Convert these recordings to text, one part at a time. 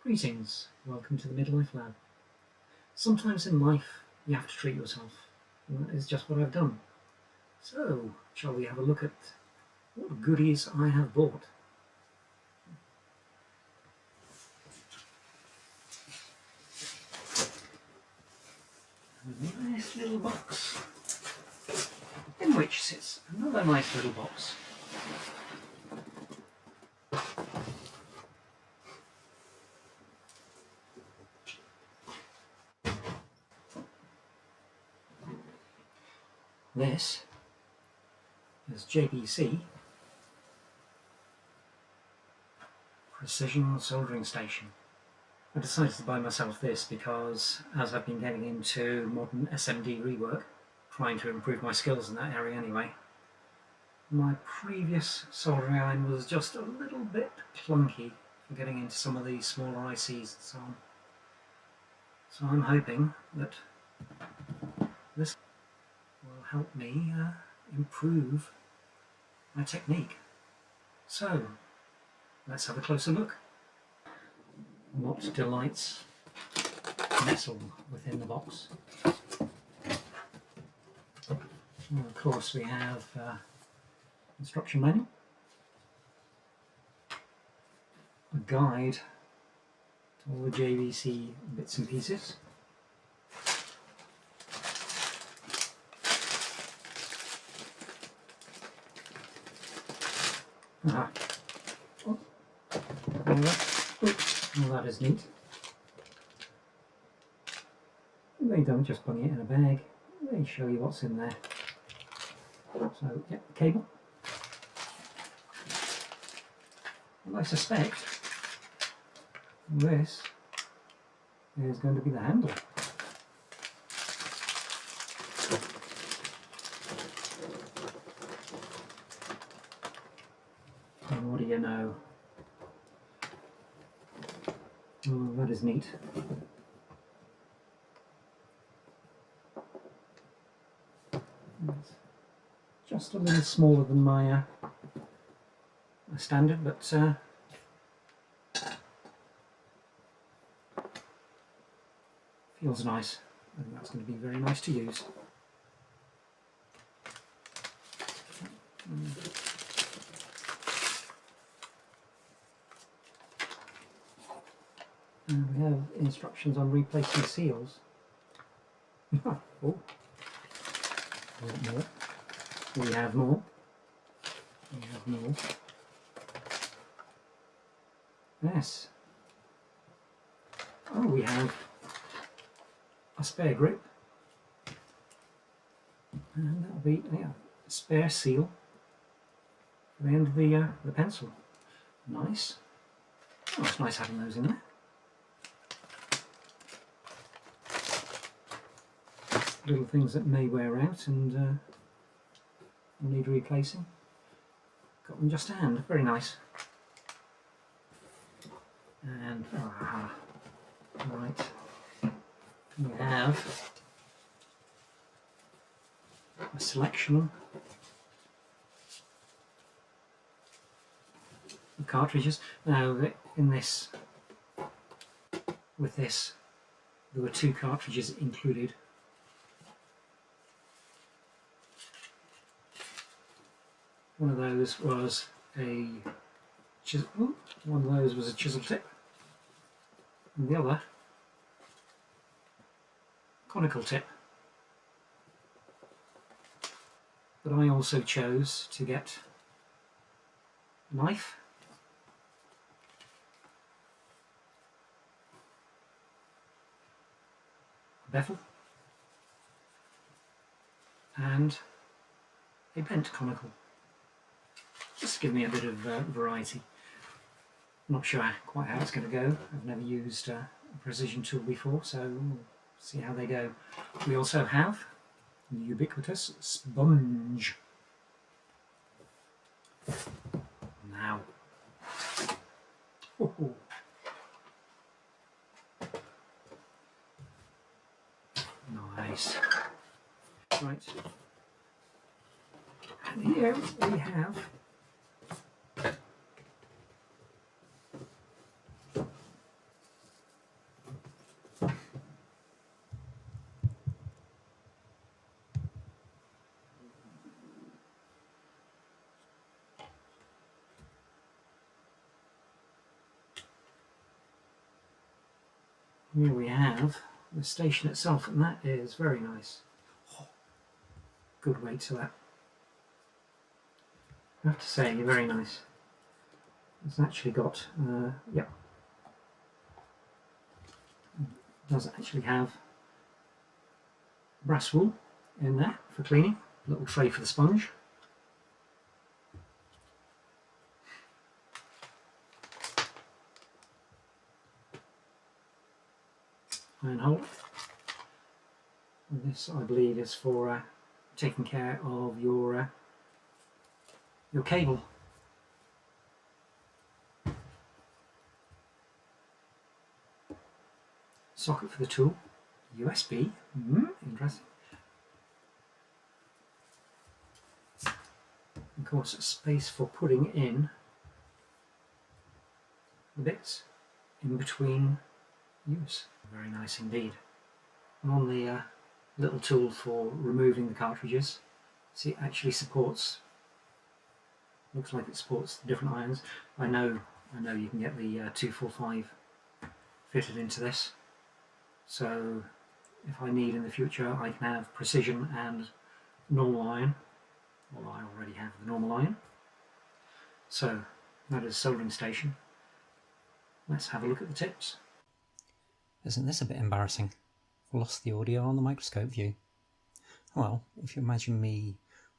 Greetings, welcome to the Midlife Lab. Sometimes in life you have to treat yourself, and that is just what I've done. So, shall we have a look at what goodies I have bought? A nice little box, in which sits another nice little box. This is JBC Precision Soldering Station. I decided to buy myself this because as I've been getting into modern SMD rework, trying to improve my skills in that area anyway, my previous soldering iron was just a little bit clunky for getting into some of these smaller ICs and so on. So I'm hoping that this will help me improve my technique. So let's have a closer look. What delights nestle within the box? Well, of course we have instruction manual, a guide to all the JBC bits and pieces, well, that is neat. They don't just bung it in a bag, they show you what's in there. So, yeah, cable. And I suspect this is going to be the handle. And what do you know? Oh, that is neat. It's just a little smaller than my standard, but feels nice. I think that's going to be very nice to use. And we have instructions on replacing seals. Oh, a lot more. We have more. We have more. Yes. Oh, we have a spare grip. And that'll be a spare seal for the end of the pencil. Nice. Oh, it's nice having those in there. Little things that may wear out and need replacing. Got them just to hand, very nice. And right, we have a selection of cartridges. Now, in this, with this, there were 2 cartridges included. One of those was a chisel tip, and the other conical tip. But I also chose to get a knife, a bevel, and a bent conical. Just to give me a bit of variety. I'm not sure quite how it's going to go. I've never used a precision tool before, so we'll see how they go. We also have the ubiquitous sponge. Now, nice. Right. And here we have Here we have the station itself, and that is very nice. Oh, good weight to that. I have to say, very nice. It's actually got, yep, it does actually have brass wool in there for cleaning, a little tray for the sponge. Iron hole. And this, I believe, is for taking care of your cable. Socket for the tool. USB. Interesting. Of course, space for putting in the bits in between use. Very nice indeed. And on the little tool for removing the cartridges, see, it actually supports, looks like it supports the different irons. I know you can get the 245 fitted into this, so if I need in the future I can have precision and normal iron. Well, I already have the normal iron. So that is a soldering station. Let's have a look at the tips. Isn't this a bit embarrassing? I've lost the audio on the microscope view. Well, if you imagine me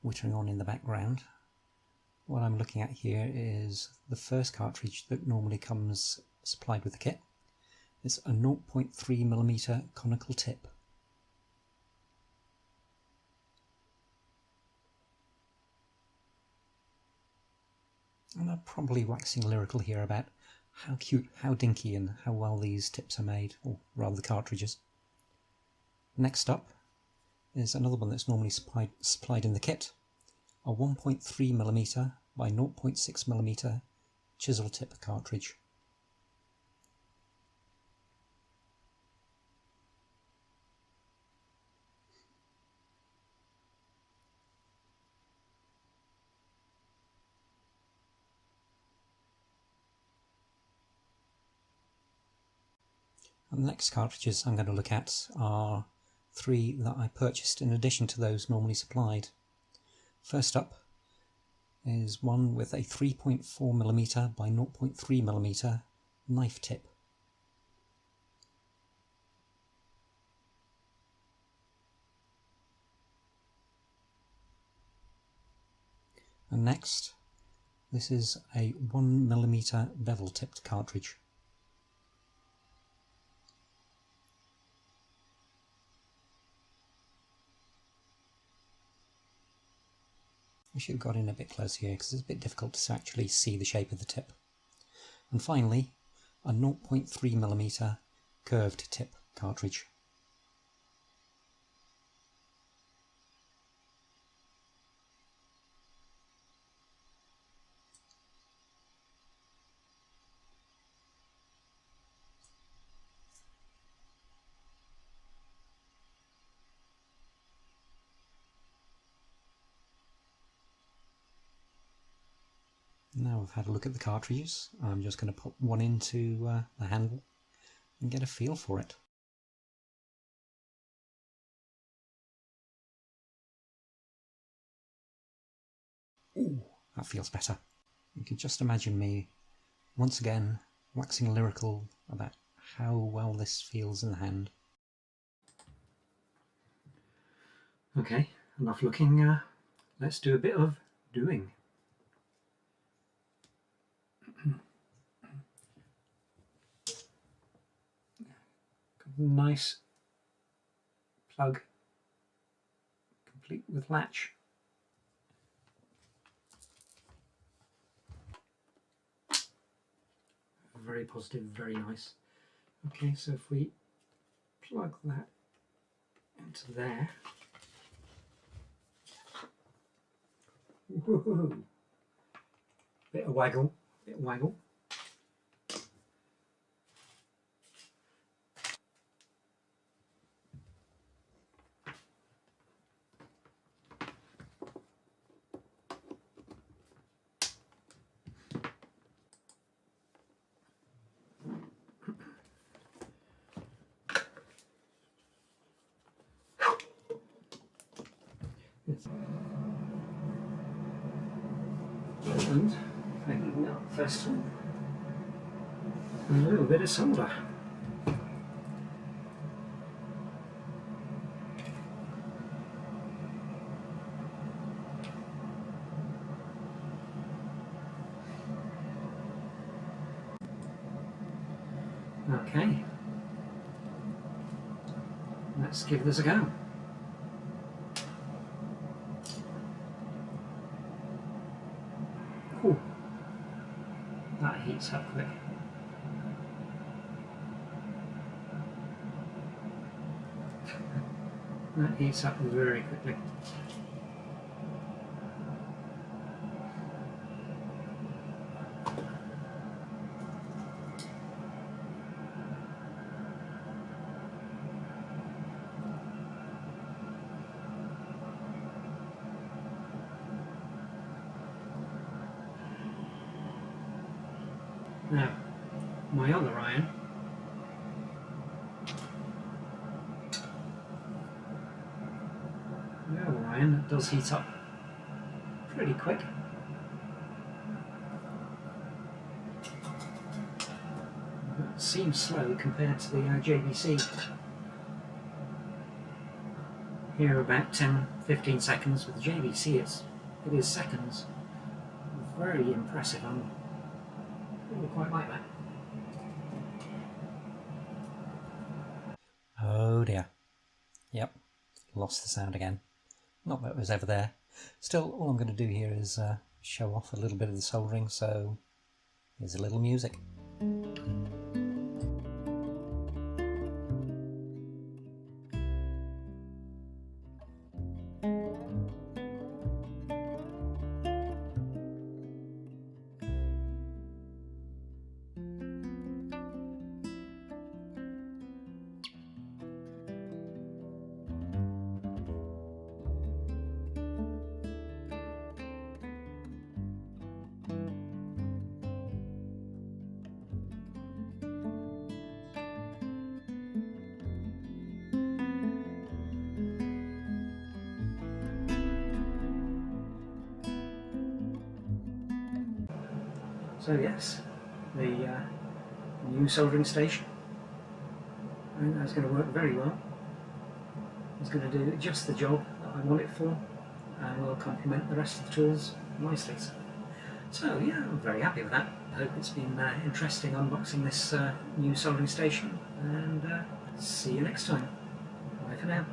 wittering on in the background, what I'm looking at here is the first cartridge that normally comes supplied with the kit. It's a 0.3mm conical tip. And I'm probably waxing lyrical here about how cute, how dinky and how well these tips are made, or rather the cartridges. Next up is another one that's normally supplied in the kit, a 1.3mm by 0.6mm chisel tip cartridge. And the next cartridges I'm going to look at are 3 that I purchased in addition to those normally supplied. First up is one with a 3.4mm by 0.3mm knife tip. And next, this is a 1mm bevel tipped cartridge. I should have got in a bit closer here because it's a bit difficult to actually see the shape of the tip. And finally, a 0.3mm curved tip cartridge. Now I've had a look at the cartridges, I'm just going to pop one into the handle and get a feel for it. Ooh, that feels better. You can just imagine me, once again, waxing lyrical about how well this feels in the hand. Okay, enough looking, let's do a bit of doing. Nice plug, complete with latch. Very positive, very nice. Okay, so if we plug that into there. Woohoo! Bit of waggle, bit of waggle. And hanging up first time, a little bit of solder. Okay, let's give this a go. Ooh, that heats up quick. That heats up very quickly. Now, my other iron, that does heat up pretty quick. It seems slow compared to the JBC. Here about 10-15 seconds. With the JBC it is seconds. Very impressive. I really quite like that. Oh dear. Yep, lost the sound again. Not that it was ever there. Still, all I'm going to do here is show off a little bit of the soldering, so here's a little music. So yes, the new soldering station. I think that's going to work very well. It's going to do just the job that I want it for, and will complement the rest of the tools nicely. So yeah, I'm very happy with that. I hope it's been interesting unboxing this new soldering station, and see you next time. Bye for now.